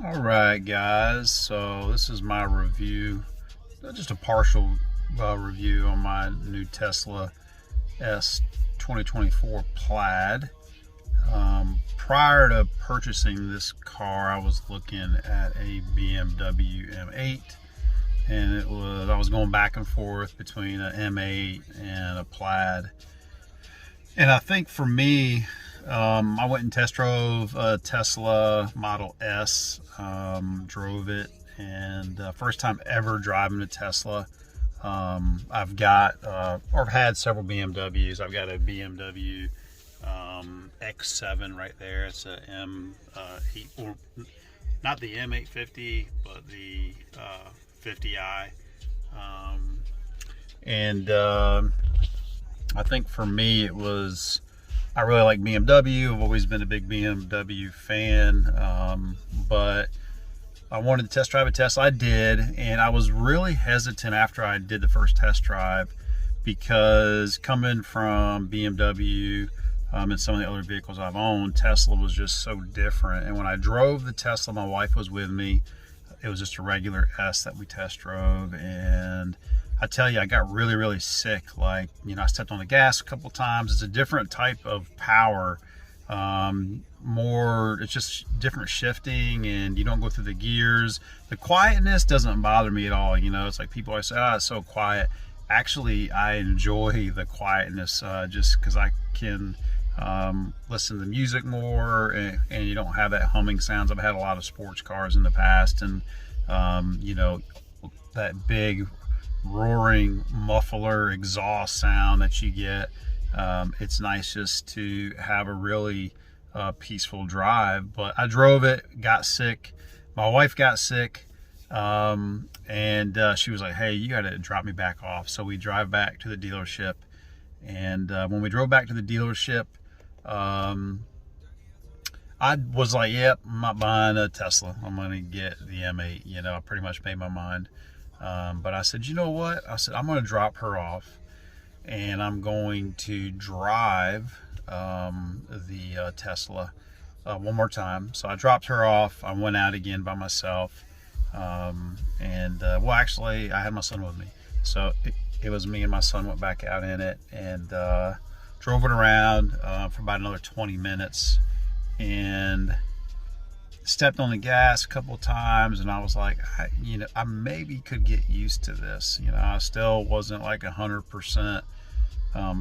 All right, guys. So this is my review, just a partial review on my new Tesla S 2024 Plaid. Prior to purchasing this car, I was looking at a BMW M8, and I was going back and forth between an M8 and a Plaid. And I think for me, I went and test drove a Tesla Model S, drove it, and first time ever driving a Tesla. I've got, or I've had several BMWs. I've got a BMW X7 right there. It's a or not the M850, but the 50i. And I think for me, I really like BMW. I've always been a big BMW fan, but I wanted to test drive a Tesla. I did, and I was really hesitant after I did the first test drive because coming from BMW and some of the other vehicles I've owned, Tesla was just so different. And when I drove the Tesla, my wife was with me. It was just a regular S that we test drove, and I tell you, I got really, really sick. Like, I stepped on the gas a couple times. It's a different type of power. It's just different shifting, and you don't go through the gears. The quietness doesn't bother me at all. It's like people always say, oh, it's so quiet. Actually, I enjoy the quietness just because I can listen to music more, and you don't have that humming sounds. I've had a lot of sports cars in the past, and that big roaring muffler exhaust sound that you get. It's nice just to have a really peaceful drive. But I drove it, got sick. My wife got sick, and she was like, hey, you got to drop me back off. So we drive back to the dealership, and when we drove back to the dealership, I was like, yep, I'm not buying a Tesla. I'm going to get the M8. I pretty much made my mind. But I said, you know what? I said, I'm going to drop her off, and I'm going to drive the Tesla one more time. So I dropped her off. I went out again by myself. Well, actually, I had my son with me. So it was me and my son went back out in it, and drove it around for about another 20 minutes, and stepped on the gas a couple of times, and I was like, I maybe could get used to this. I still wasn't like 100%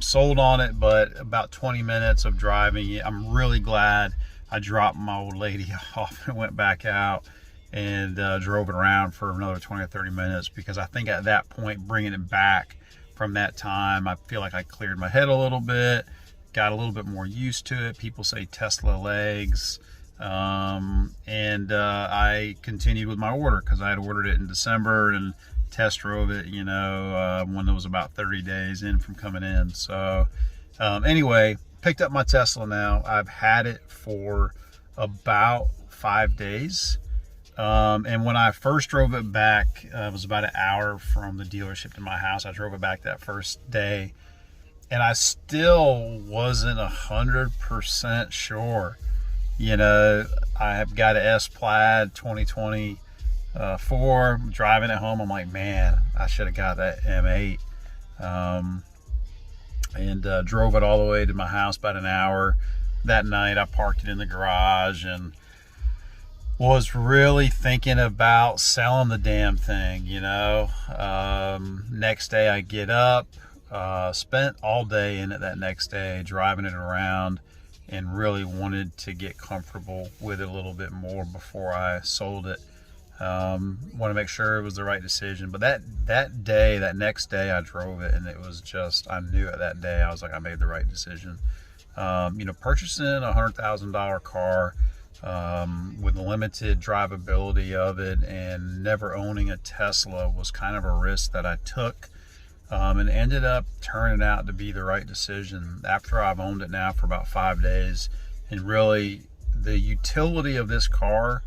sold on it, but about 20 minutes of driving it, I'm really glad I dropped my old lady off and went back out and drove it around for another 20 or 30 minutes, because I think at that point, bringing it back from that time, I feel like I cleared my head a little bit, got a little bit more used to it. People say Tesla legs. I continued with my order because I had ordered it in December and test drove it, when it was about 30 days in from coming in. So anyway, picked up my Tesla now. I've had it for about 5 days. And when I first drove it back, it was about an hour from the dealership to my house. I drove it back that first day, and I still wasn't 100% sure. I have got an S Plaid 2024. Driving it home, I'm like, man, I should have got that M8. Drove it all the way to my house, about an hour. That night, I parked it in the garage and was really thinking about selling the damn thing. Next day, I get up, spent all day in it that next day, driving it around, and really wanted to get comfortable with it a little bit more before I sold it. Want to make sure it was the right decision. But that next day, I drove it, and it was just, I knew it that day. I was like, I made the right decision. Purchasing a $100,000 car with limited drivability of it and never owning a Tesla was kind of a risk that I took. And ended up turning out to be the right decision after I've owned it now for about 5 days. And really, the utility of this car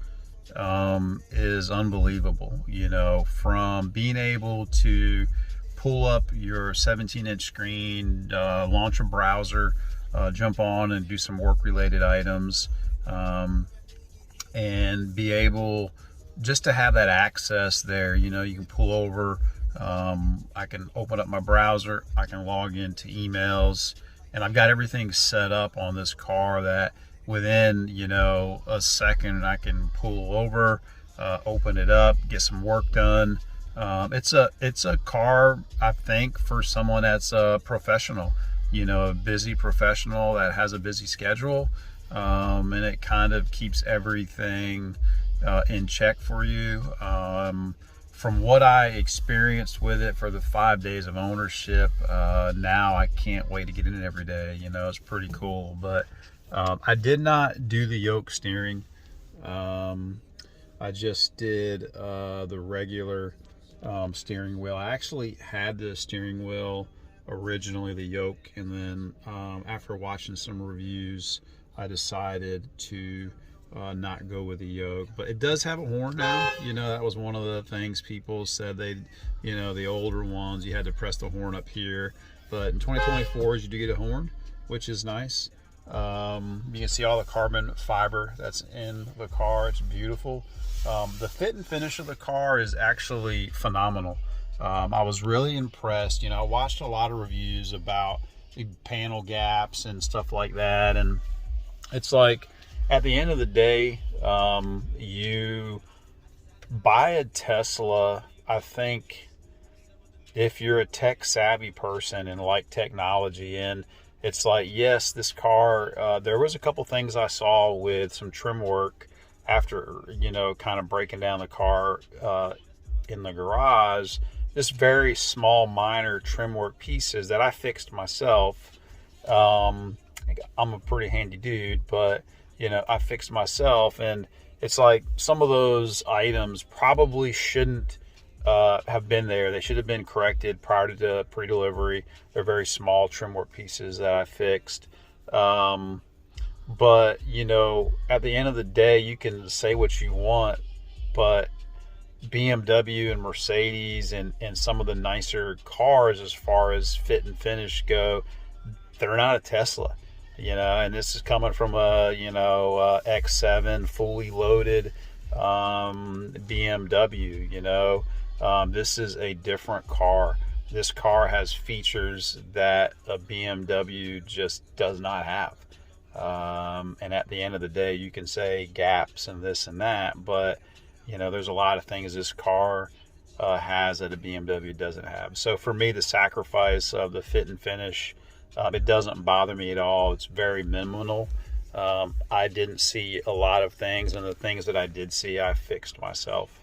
is unbelievable. From being able to pull up your 17-inch screen, launch a browser, jump on and do some work-related items, and be able just to have that access there. You know, you can pull over, I can open up my browser, I can log into emails, and I've got everything set up on this car that within, you know, a second I can pull over, open it up, get some work done. It's a car, I think, for someone that's a professional, you know, a busy professional that has a busy schedule, and it kind of keeps everything in check for you. From what I experienced with it for the 5 days of ownership, now I can't wait to get in it every day. You know, it's pretty cool. But I did not do the yoke steering. I just did the regular steering wheel. I actually had the steering wheel originally, the yoke, and then after watching some reviews, I decided to not go with the yoke. But it does have a horn now. You know, that was one of the things people said. They, you know, the older ones, you had to press the horn up here. But in 2024, you do get a horn, which is nice. You can see all the carbon fiber that's in the car. It's beautiful. The fit and finish of the car is actually phenomenal. I was really impressed. You know, I watched a lot of reviews about panel gaps and stuff like that, and it's like, at the end of the day, you buy a Tesla. I think if you're a tech savvy person and like technology, and it's like, yes, this car, there was a couple things I saw with some trim work after, you know, kind of breaking down the car in the garage, this very small minor trim work pieces that I fixed myself. I'm a pretty handy dude, but you know, I fixed myself, and it's like some of those items probably shouldn't have been there. They should have been corrected prior to the pre-delivery. They're very small trim work pieces that I fixed. But, you know, at the end of the day, you can say what you want, but BMW and Mercedes and some of the nicer cars as far as fit and finish go, they're not a Tesla. You know, and this is coming from a, you know, X7 fully loaded BMW. You know, this is a different car. This car has features that a BMW just does not have. And at the end of the day, you can say gaps and this and that, but you know, there's a lot of things this car has that a BMW doesn't have. So for me, the sacrifice of the fit and finish, it doesn't bother me at all. It's very minimal. I didn't see a lot of things, and the things that I did see, I fixed myself.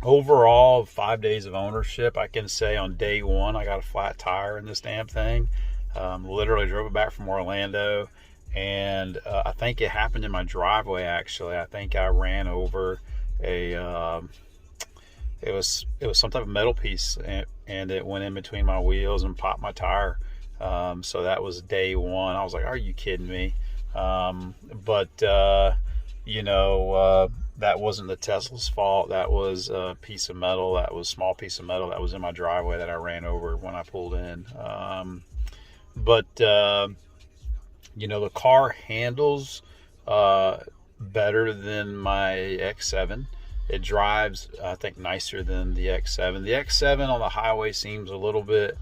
Overall, 5 days of ownership, I can say on day one, I got a flat tire in this damn thing. Literally drove it back from Orlando, and I think it happened in my driveway, actually. I think I ran over a... It was some type of metal piece, and it went in between my wheels and popped my tire. So that was day one. I was like, are you kidding me? But you know, that wasn't the Tesla's fault. That was a piece of metal. That was a small piece of metal that was in my driveway that I ran over when I pulled in. But you know, the car handles better than my X7. It drives, I think, nicer than the X7. The X7 on the highway seems a little bit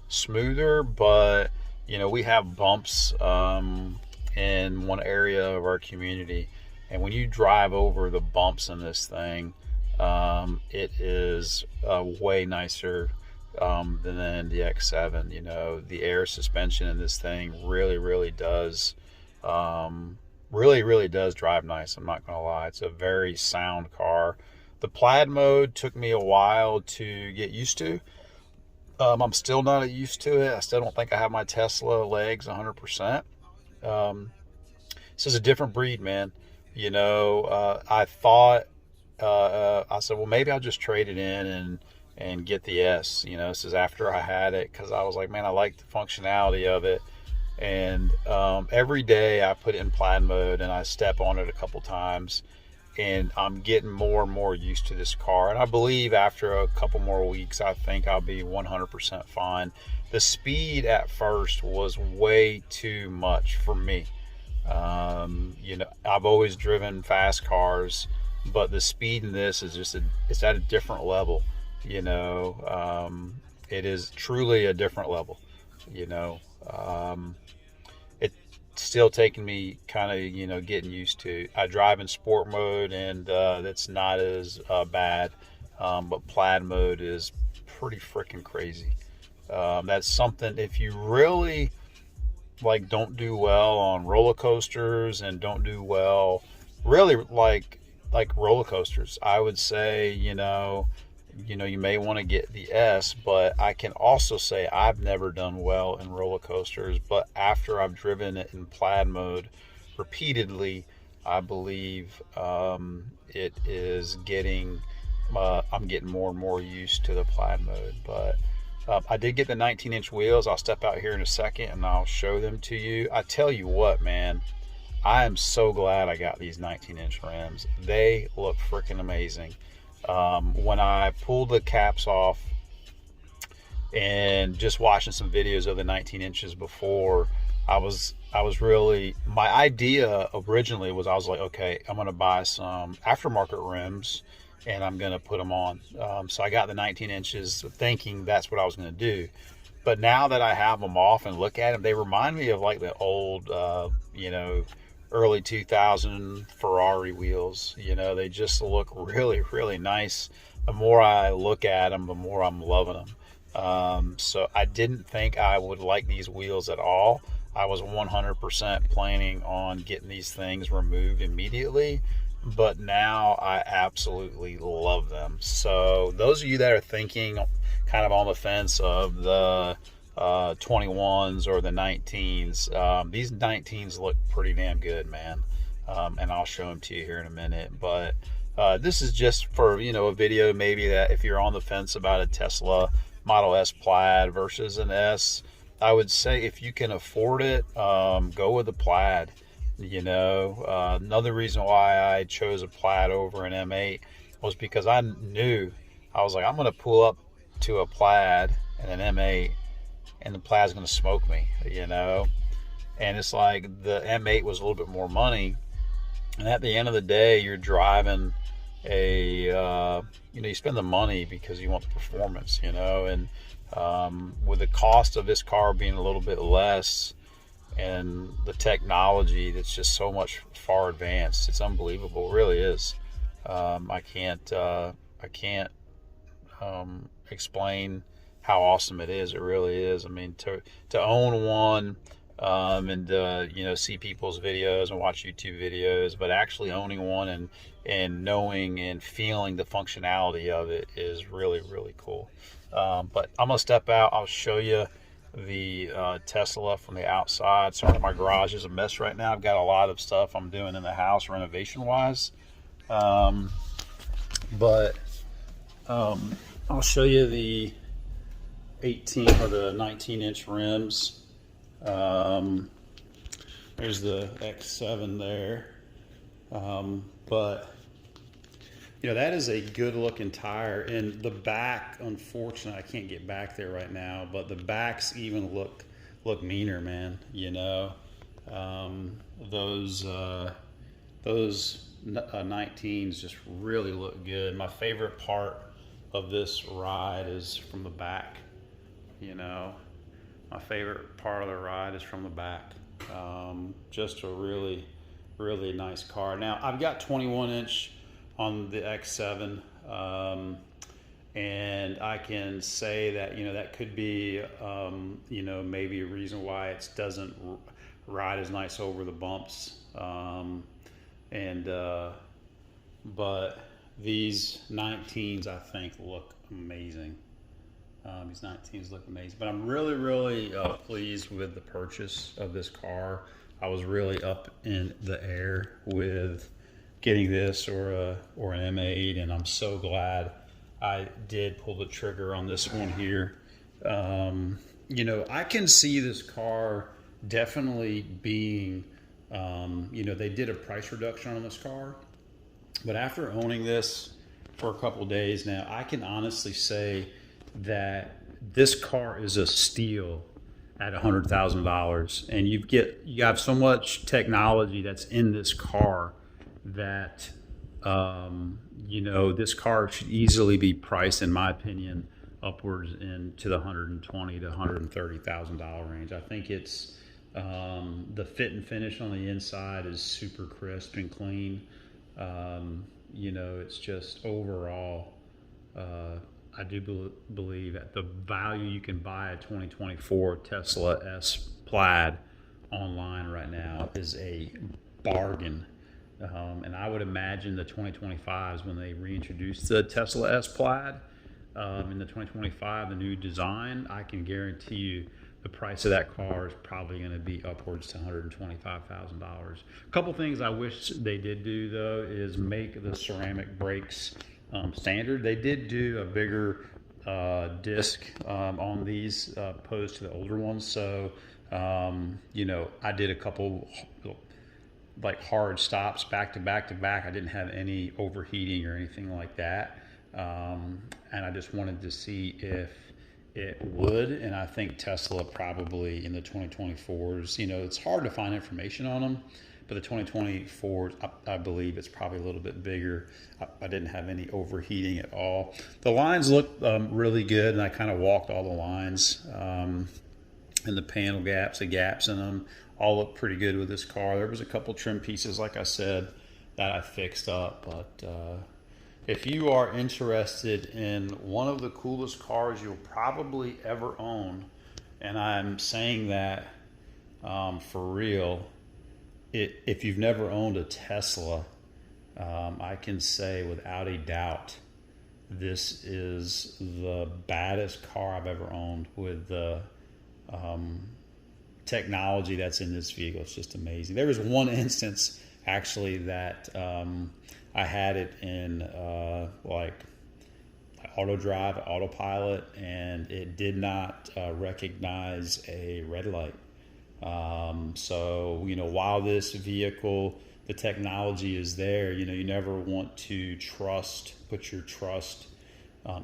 smoother, but, you know, we have bumps in one area of our community. And when you drive over the bumps in this thing, it is way nicer than the X7. You know, the air suspension in this thing really does really does drive nice. I'm not gonna lie, it's a very sound car. The Plaid mode took me a while to get used to. I'm still not used to it. I still don't think I have my Tesla legs 100%. This is a different breed, man. You know, I thought I said, well, maybe I'll just trade it in and get the S. You know, this is after I had it, because I was like, man, I like the functionality of it. And every day I put it in Plaid mode and I step on it a couple times, and I'm getting more and more used to this car. And I believe after a couple more weeks, I think I'll be 100% fine. The speed at first was way too much for me. You know, I've always driven fast cars, but the speed in this is just it's at a different level. You know, it is truly a different level. You know, it's still taking me kind of, you know, getting used to. I drive in sport mode, and that's not as bad, but Plaid mode is pretty freaking crazy. That's something, if you really like don't do well on roller coasters and don't do well really like roller coasters, I would say, you may want to get the S. But I can also say I've never done well in roller coasters, but after I've driven it in Plaid mode repeatedly, I believe it is getting I'm getting more and more used to the Plaid mode. But I did get the 19-inch wheels. I'll step out here in a second and I'll show them to you. I tell you what, man, I am so glad I got these 19-inch rims. They look freaking amazing. When I pulled the caps off and just watching some videos of the 19 inches before, I was really, my idea originally was, I was like, okay, I'm gonna buy some aftermarket rims and I'm gonna put them on. So I got the 19 inches thinking that's what I was gonna do. But now that I have them off and look at them, they remind me of like the old, early 2000 Ferrari wheels. You know, they just look really, really nice. The more I look at them, the more I'm loving them. So I didn't think I would like these wheels at all. I was 100% planning on getting these things removed immediately, but now I absolutely love them. So those of you that are thinking kind of on the fence of the 21s or the 19s, these 19s look pretty damn good, man. And I'll show them to you here in a minute. But this is just for, a video maybe that if you're on the fence about a Tesla Model S Plaid versus an S, I would say if you can afford it, go with the Plaid. Another reason why I chose a Plaid over an M8 was because I was like, I'm going to pull up to a Plaid and an M8 and the Plaid's going to smoke me, and it's like the M8 was a little bit more money, and at the end of the day, you're driving you spend the money because you want the performance, and with the cost of this car being a little bit less and the technology that's just so much far advanced, it's unbelievable. It really is. I can't explain how awesome it is. It really is. I mean, to own one, and see people's videos and watch YouTube videos, but actually owning one and knowing and feeling the functionality of it is really, really cool. But I'm gonna step out. I'll show you the Tesla from the outside. Sorry, my garage is a mess right now. I've got a lot of stuff I'm doing in the house renovation wise, but I'll show you the 18 or the 19-inch rims. There's the X7 there, but that is a good looking tire. And the back, unfortunately, I can't get back there right now, but the backs even look meaner, man. Those 19s just really look good. My favorite part of this ride is from the back. My favorite part of the ride is from the back. Just a really, really nice car. Now I've got 21-inch on the X7, and I can say that that could be maybe a reason why it doesn't ride as nice over the bumps, but these 19s I think look amazing. These 19s look amazing, but I'm really, really pleased with the purchase of this car. I was really up in the air with getting this or an M8, and I'm so glad I did pull the trigger on this one here. I can see this car definitely being, they did a price reduction on this car, but after owning this for a couple days now, I can honestly say that this car is a steal at $100,000, and you have so much technology that's in this car that this car should easily be priced, in my opinion, upwards into the $120,000 to $130,000 range. I think it's the fit and finish on the inside is super crisp and clean. It's just overall, I do believe at the value you can buy a 2024 Tesla S Plaid online right now is a bargain. And I would imagine the 2025s, when they reintroduce the Tesla S Plaid in the 2025, the new design, I can guarantee you the price of that car is probably going to be upwards to $125,000. A couple things I wish they did do, though, is make the ceramic brakes standard. They did do a bigger disc on these opposed to the older ones. So, I did a couple like hard stops back to back to back. I didn't have any overheating or anything like that. And I just wanted to see if it would. And I think Tesla probably in the 2024s, it's hard to find information on them, but the 2024s, I believe it's probably a little bit bigger. I didn't have any overheating at all. The lines look really good, and I kind of walked all the lines and the panel gaps, the gaps in them all look pretty good with this car. There was a couple trim pieces, like I said, that I fixed up. But if you are interested in one of the coolest cars you'll probably ever own, and I'm saying that for real, if you've never owned a Tesla, I can say without a doubt, this is the baddest car I've ever owned with the technology that's in this vehicle. It's just amazing. There was one instance actually that I had it in like auto drive, autopilot, and it did not recognize a red light. So while this vehicle, the technology is there, you never want to put your trust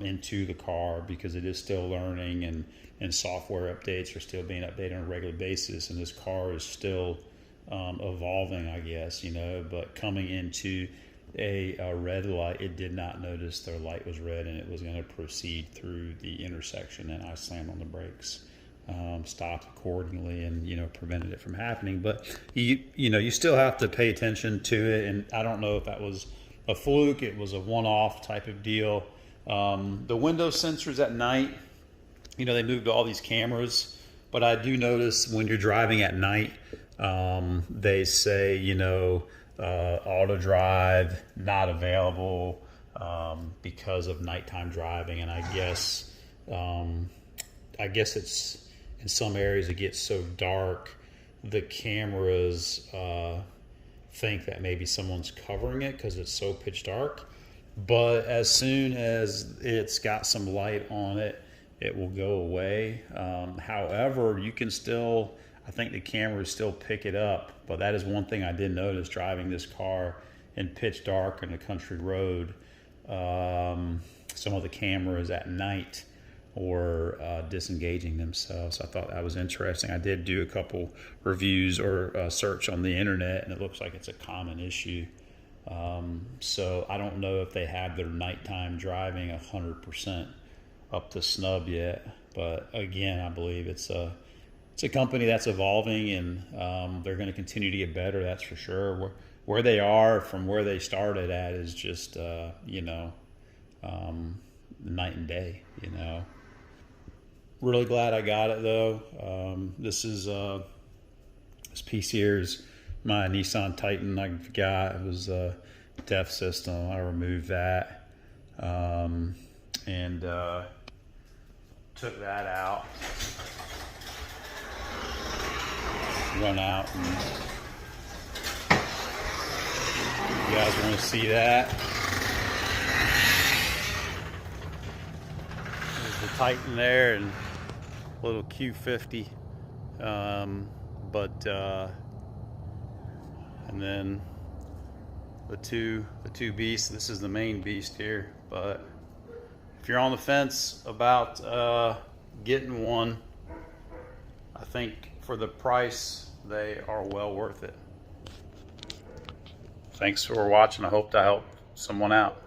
into the car, because it is still learning, and software updates are still being updated on a regular basis, and this car is still evolving, I guess, but coming into a red light, it did not notice the light was red, and it was going to proceed through the intersection, and I slammed on the brakes, stopped accordingly, and prevented it from happening. But you still have to pay attention to it, and I don't know if that was a fluke, it was a one-off type of deal. The window sensors at night, they moved all these cameras, but I do notice when you're driving at night, they say, auto drive not available because of nighttime driving. And I guess it's in some areas it gets so dark, the cameras think that maybe someone's covering it because it's so pitch dark. But as soon as it's got some light on it, it will go away. However, you can still, I think the cameras still pick it up. But that is one thing I did notice driving this car in pitch dark on a country road. Some of the cameras at night were disengaging themselves. I thought that was interesting. I did do a couple reviews or search on the internet, and it looks like it's a common issue. So I don't know if they have their nighttime driving 100% up to snub yet, but again, I believe it's a company that's evolving, and they're going to continue to get better. That's for sure. Where they are from where they started at is just night and day. Really glad I got it though. This piece here is my Nissan Titan. I forgot it was a DEF system. I removed that and took that out. Run out, and you guys want to see that? There's the Titan there and little Q50, and then the two beasts. This is the main beast here. But if you're on the fence about getting one, I I think for the price, they are well worth it. Thanks for watching. I hope to help someone out.